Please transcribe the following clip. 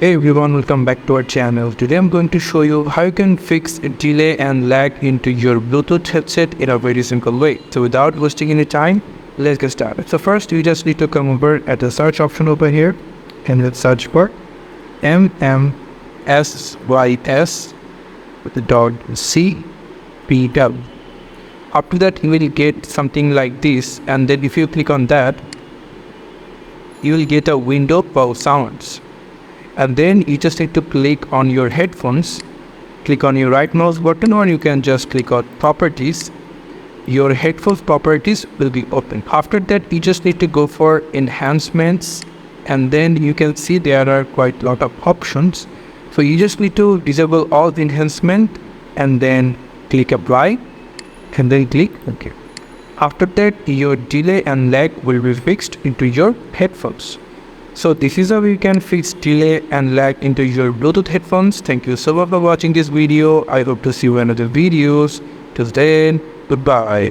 Hey everyone, welcome back to our channel. Today I'm going to show you how you can fix delay and lag into your Bluetooth headset in a very simple way. So without wasting any time, let's get started. So first you just need to come over at the search option over here and let's search for MMSYS with the .cpw. After that you will get something like this, and then if you click on that, you will get a window of sounds. And then you just need to click on your headphones, click on your right mouse button, or you can just click on properties. Your headphones properties will be open. After that you just need to go for enhancements, and then you can see there are quite a lot of options. So you just need to disable all the enhancement and then click apply and then click OK. After that your delay and lag will be fixed into your headphones. So this is how you can fix delay and lag into your Bluetooth headphones. Thank you so much for watching this video. I hope to see you in other videos. Till then, goodbye.